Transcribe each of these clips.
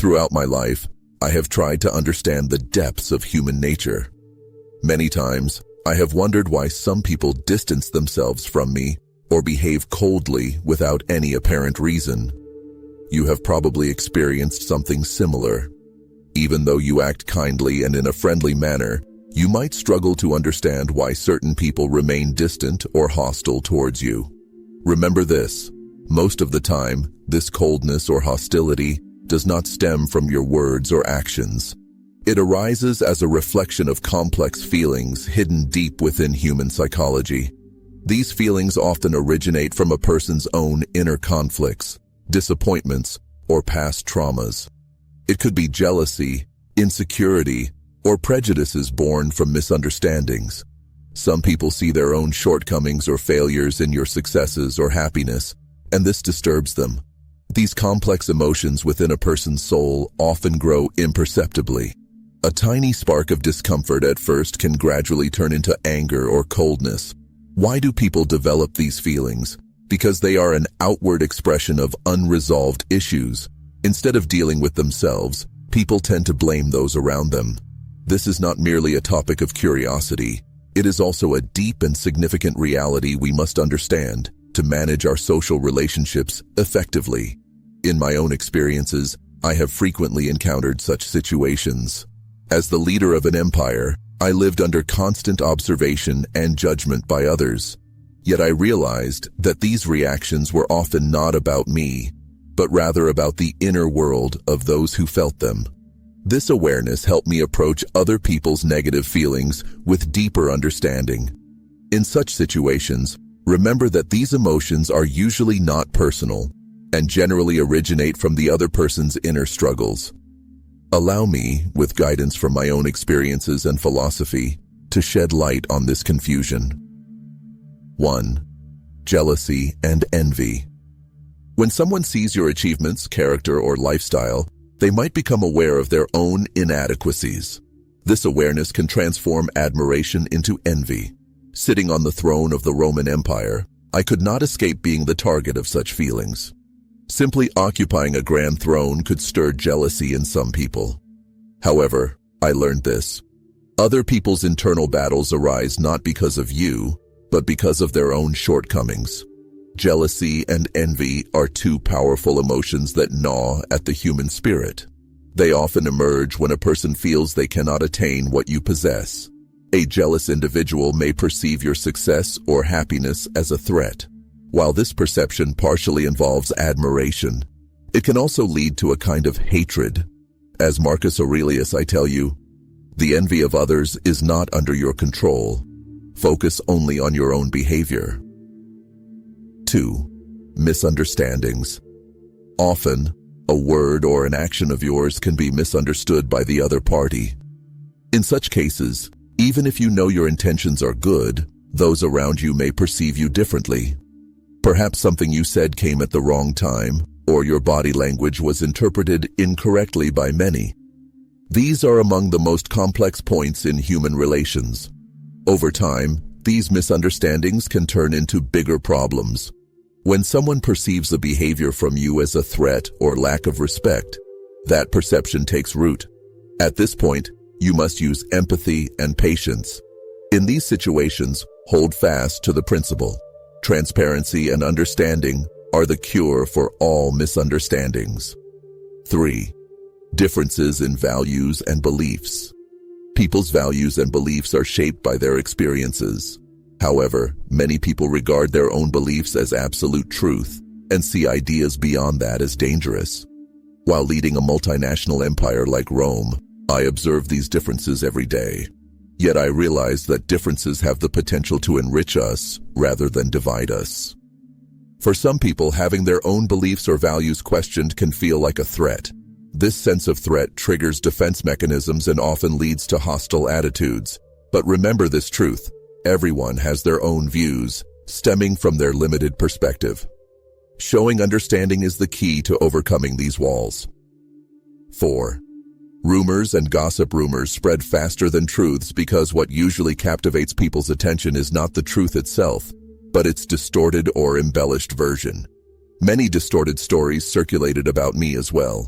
Throughout my life, I have tried to understand the depths of human nature. Many times, I have wondered why some people distance themselves from me or behave coldly without any apparent reason. You have probably experienced something similar. Even though you act kindly and in a friendly manner, you might struggle to understand why certain people remain distant or hostile towards you. Remember this: most of the time, this coldness or hostility does not stem from your words or actions. It arises as a reflection of complex feelings hidden deep within human psychology. These feelings often originate from a person's own inner conflicts, disappointments, or past traumas. It could be jealousy, insecurity, or prejudices born from misunderstandings. Some people see their own shortcomings or failures in your successes or happiness, and this disturbs them. These complex emotions within a person's soul often grow imperceptibly. A tiny spark of discomfort at first can gradually turn into anger or coldness. Why do people develop these feelings? Because they are an outward expression of unresolved issues. Instead of dealing with themselves, people tend to blame those around them. This is not merely a topic of curiosity. It is also a deep and significant reality we must understand to manage our social relationships effectively. In my own experiences, I have frequently encountered such situations. As the leader of an empire, I lived under constant observation and judgment by others. Yet I realized that these reactions were often not about me, but rather about the inner world of those who felt them. This awareness helped me approach other people's negative feelings with deeper understanding. In such situations, remember that these emotions are usually not personal and generally originate from the other person's inner struggles. Allow me, with guidance from my own experiences and philosophy, to shed light on this confusion. 1. Jealousy and envy. When someone sees your achievements, character, or lifestyle, they might become aware of their own inadequacies. This awareness can transform admiration into envy. Sitting on the throne of the Roman Empire, I could not escape being the target of such feelings. Simply occupying a grand throne could stir jealousy in some people. However, I learned this: other people's internal battles arise not because of you, but because of their own shortcomings. Jealousy and envy are two powerful emotions that gnaw at the human spirit. They often emerge when a person feels they cannot attain what you possess. A jealous individual may perceive your success or happiness as a threat. While this perception partially involves admiration, it can also lead to a kind of hatred. As Marcus Aurelius, I tell you, the envy of others is not under your control. Focus only on your own behavior. 2. Misunderstandings. Often, a word or an action of yours can be misunderstood by the other party. In such cases, even if you know your intentions are good, those around you may perceive you differently. Perhaps something you said came at the wrong time, or your body language was interpreted incorrectly by many. These are among the most complex points in human relations. Over time, these misunderstandings can turn into bigger problems. When someone perceives a behavior from you as a threat or lack of respect, that perception takes root. At this point, you must use empathy and patience. In these situations, hold fast to the principle. Transparency and understanding are the cure for all misunderstandings. 3. Differences in values and beliefs. People's values and beliefs are shaped by their experiences. However, many people regard their own beliefs as absolute truth and see ideas beyond that as dangerous. While leading a multinational empire like Rome, I observe these differences every day. Yet I realize that differences have the potential to enrich us rather than divide us. For some people, having their own beliefs or values questioned can feel like a threat. This sense of threat triggers defense mechanisms and often leads to hostile attitudes. But remember this truth: everyone has their own views, stemming from their limited perspective. Showing understanding is the key to overcoming these walls. 4. Rumors and gossip. Rumors spread faster than truths because what usually captivates people's attention is not the truth itself, but its distorted or embellished version. Many distorted stories circulated about me as well.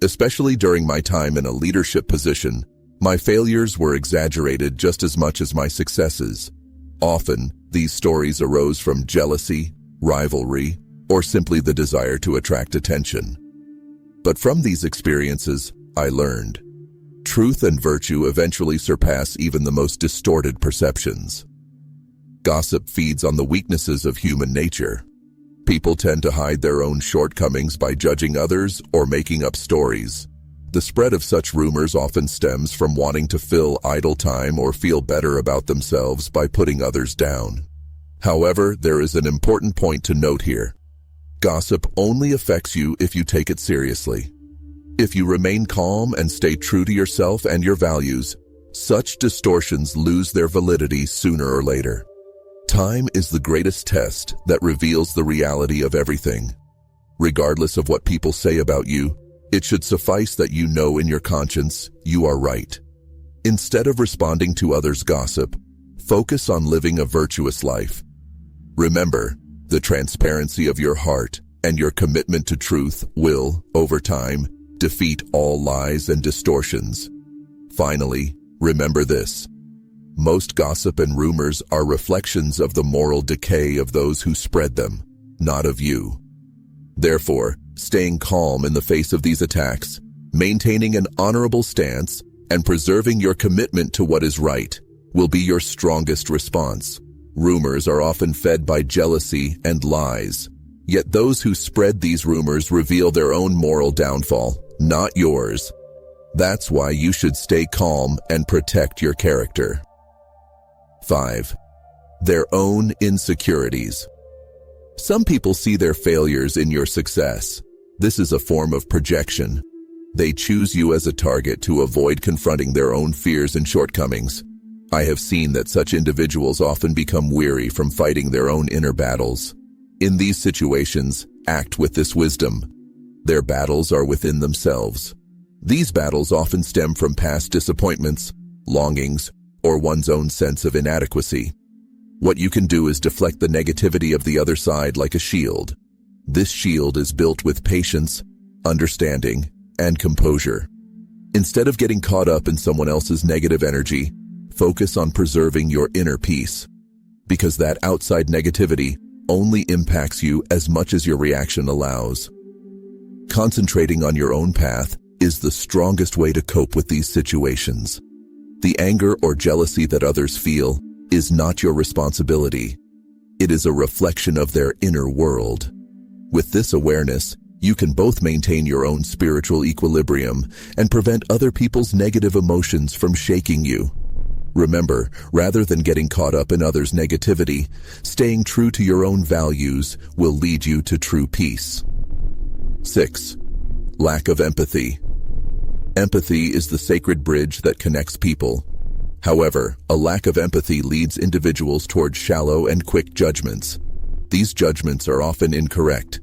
Especially during my time in a leadership position, my failures were exaggerated just as much as my successes. Often, these stories arose from jealousy, rivalry, or simply the desire to attract attention. But from these experiences, I learned. Truth and virtue eventually surpass even the most distorted perceptions. Gossip feeds on the weaknesses of human nature. People tend to hide their own shortcomings by judging others or making up stories. The spread of such rumors often stems from wanting to fill idle time or feel better about themselves by putting others down. However, there is an important point to note here. Gossip only affects you if you take it seriously. If you remain calm and stay true to yourself and your values, such distortions lose their validity sooner or later. Time is the greatest test that reveals the reality of everything. Regardless of what people say about you, it should suffice that you know in your conscience you are right. Instead of responding to others' gossip, focus on living a virtuous life. Remember, the transparency of your heart and your commitment to truth will, over time, defeat all lies and distortions. Finally, remember this. Most gossip and rumors are reflections of the moral decay of those who spread them, not of you. Therefore, staying calm in the face of these attacks, maintaining an honorable stance, and preserving your commitment to what is right will be your strongest response. Rumors are often fed by jealousy and lies, yet those who spread these rumors reveal their own moral downfall, not yours. That's why you should stay calm and protect your character. 5. Their own insecurities. Some people see their failures in your success. This is a form of projection. They choose you as a target to avoid confronting their own fears and shortcomings. I have seen that such individuals often become weary from fighting their own inner battles. In these situations, act with this wisdom. Their battles are within themselves. These battles often stem from past disappointments, longings, or one's own sense of inadequacy. What you can do is deflect the negativity of the other side like a shield. This shield is built with patience, understanding, and composure. Instead of getting caught up in someone else's negative energy, focus on preserving your inner peace, because that outside negativity only impacts you as much as your reaction allows. Concentrating on your own path is the strongest way to cope with these situations. The anger or jealousy that others feel is not your responsibility. It is a reflection of their inner world. With this awareness, you can both maintain your own spiritual equilibrium and prevent other people's negative emotions from shaking you. Remember, rather than getting caught up in others' negativity, staying true to your own values will lead you to true peace. 6. Lack of empathy. Empathy is the sacred bridge that connects people. However, a lack of empathy leads individuals toward shallow and quick judgments. These judgments are often incorrect.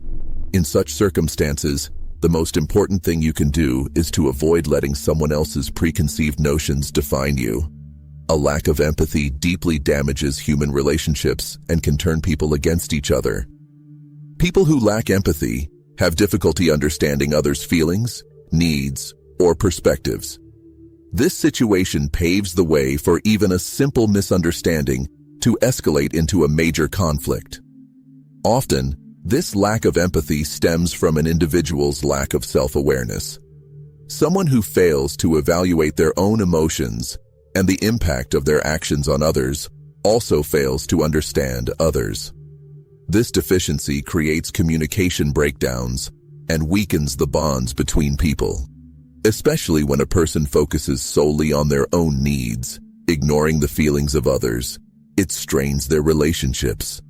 In such circumstances, the most important thing you can do is to avoid letting someone else's preconceived notions define you. A lack of empathy deeply damages human relationships and can turn people against each other. People who lack empathy have difficulty understanding others' feelings, needs, or perspectives. This situation paves the way for even a simple misunderstanding to escalate into a major conflict. Often, this lack of empathy stems from an individual's lack of self-awareness. Someone who fails to evaluate their own emotions and the impact of their actions on others also fails to understand others. This deficiency creates communication breakdowns and weakens the bonds between people. Especially when a person focuses solely on their own needs, ignoring the feelings of others, it strains their relationships.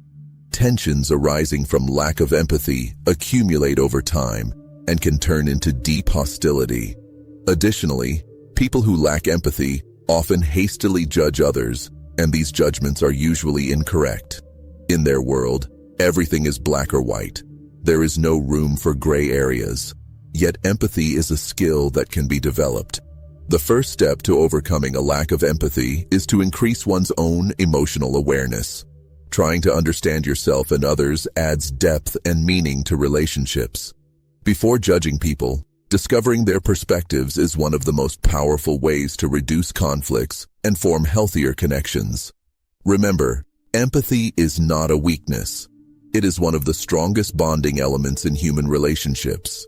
Tensions arising from lack of empathy accumulate over time and can turn into deep hostility. Additionally, people who lack empathy often hastily judge others, and these judgments are usually incorrect. In their world, everything is black or white. There is no room for gray areas. Yet empathy is a skill that can be developed. The first step to overcoming a lack of empathy is to increase one's own emotional awareness. Trying to understand yourself and others adds depth and meaning to relationships. Before judging people, Discovering their perspectives is one of the most powerful ways to reduce conflicts and form healthier connections. Remember, empathy is not a weakness. It is one of the strongest bonding elements in human relationships.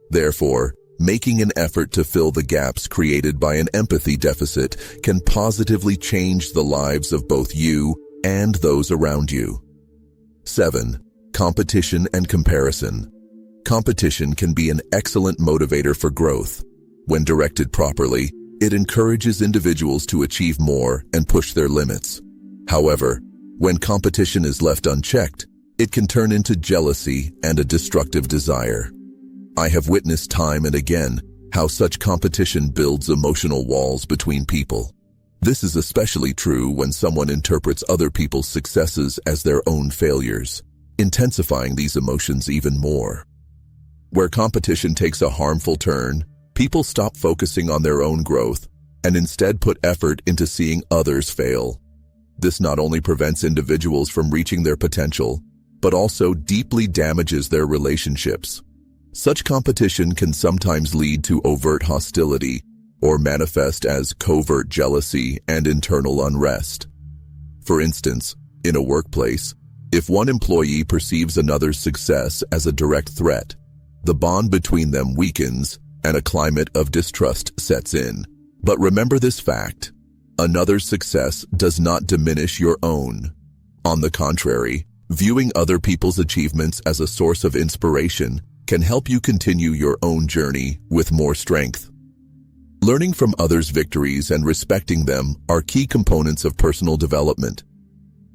Therefore, making an effort to fill the gaps created by an empathy deficit can positively change the lives of both you and those around you. 7. Competition and comparison. Competition can be an excellent motivator for growth. When directed properly, it encourages individuals to achieve more and push their limits. However, when competition is left unchecked, it can turn into jealousy and a destructive desire. I have witnessed time and again how such competition builds emotional walls between people. This is especially true when someone interprets other people's successes as their own failures, intensifying these emotions even more. Where competition takes a harmful turn, people stop focusing on their own growth and instead put effort into seeing others fail. This not only prevents individuals from reaching their potential, but also deeply damages their relationships. Such competition can sometimes lead to overt hostility or manifest as covert jealousy and internal unrest. For instance, in a workplace, if one employee perceives another's success as a direct threat, the bond between them weakens and a climate of distrust sets in. But remember this fact: another's success does not diminish your own. On the contrary, viewing other people's achievements as a source of inspiration can help you continue your own journey with more strength. Learning from others' victories and respecting them are key components of personal development.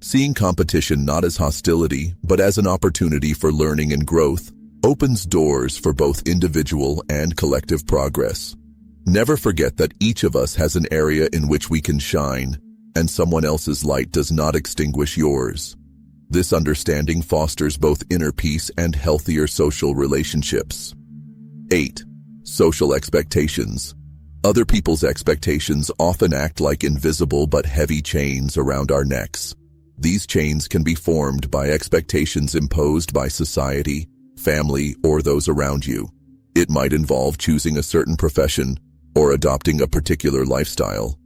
Seeing competition not as hostility, but as an opportunity for learning and growth, opens doors for both individual and collective progress. Never forget that each of us has an area in which we can shine, and someone else's light does not extinguish yours. This understanding fosters both inner peace and healthier social relationships. 8. Social expectations. Other people's expectations often act like invisible but heavy chains around our necks. These chains can be formed by expectations imposed by society, family, or those around you. It might involve choosing a certain profession or adopting a particular lifestyle.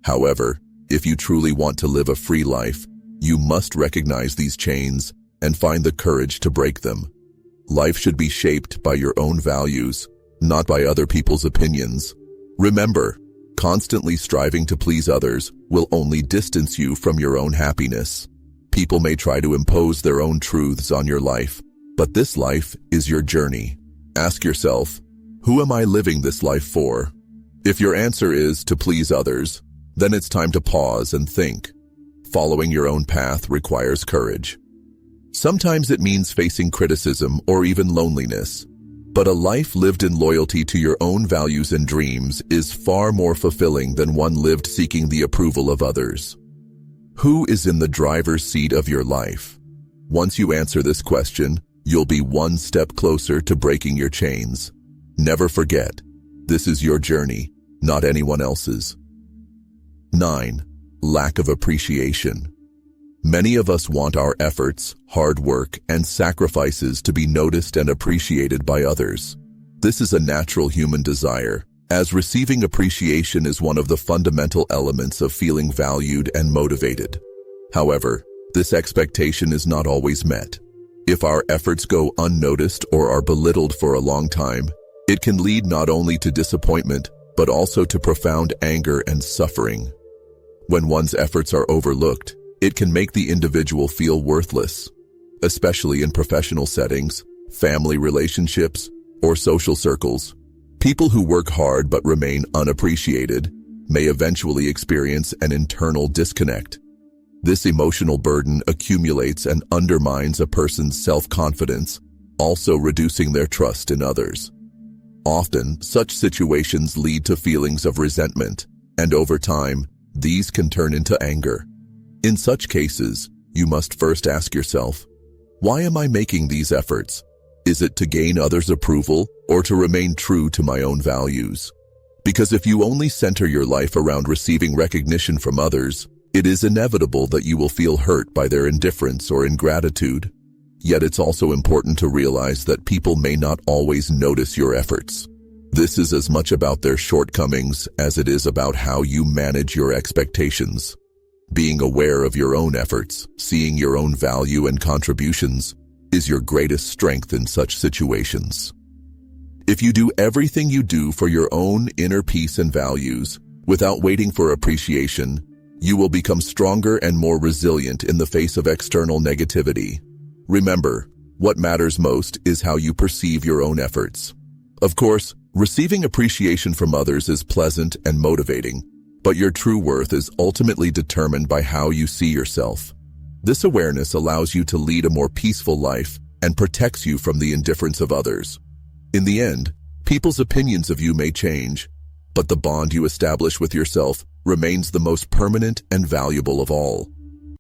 However, if you truly want to live a free life, you must recognize these chains and find the courage to break them. Life should be shaped by your own values, not by other people's opinions. Remember, constantly striving to please others will only distance you from your own happiness. People may try to impose their own truths on your life, but this life is your journey. Ask yourself, who am I living this life for? If your answer is to please others, then it's time to pause and think. Following your own path requires courage. Sometimes it means facing criticism or even loneliness, but a life lived in loyalty to your own values and dreams is far more fulfilling than one lived seeking the approval of others. Who is in the driver's seat of your life? Once you answer this question, you'll be one step closer to breaking your chains. Never forget, this is your journey, not anyone else's. 9. Lack of appreciation. Many of us want our efforts, hard work, and sacrifices to be noticed and appreciated by others. This is a natural human desire, as receiving appreciation is one of the fundamental elements of feeling valued and motivated. However, this expectation is not always met. If our efforts go unnoticed or are belittled for a long time, it can lead not only to disappointment, but also to profound anger and suffering. When one's efforts are overlooked, it can make the individual feel worthless, especially in professional settings, family relationships, or social circles. People who work hard but remain unappreciated may eventually experience an internal disconnect. This emotional burden accumulates and undermines a person's self-confidence, also reducing their trust in others. Often, such situations lead to feelings of resentment, and over time, these can turn into anger. In such cases, you must first ask yourself, why am I making these efforts? Is it to gain others' approval or to remain true to my own values? Because if you only center your life around receiving recognition from others, it is inevitable that you will feel hurt by their indifference or ingratitude. Yet it's also important to realize that people may not always notice your efforts. This is as much about their shortcomings as it is about how you manage your expectations. Being aware of your own efforts, seeing your own value and contributions, is your greatest strength in such situations. If you do everything you do for your own inner peace and values, without waiting for appreciation, you will become stronger and more resilient in the face of external negativity. Remember, what matters most is how you perceive your own efforts. Of course, receiving appreciation from others is pleasant and motivating, but your true worth is ultimately determined by how you see yourself. This awareness allows you to lead a more peaceful life and protects you from the indifference of others. In the end, people's opinions of you may change, but the bond you establish with yourself remains the most permanent and valuable of all.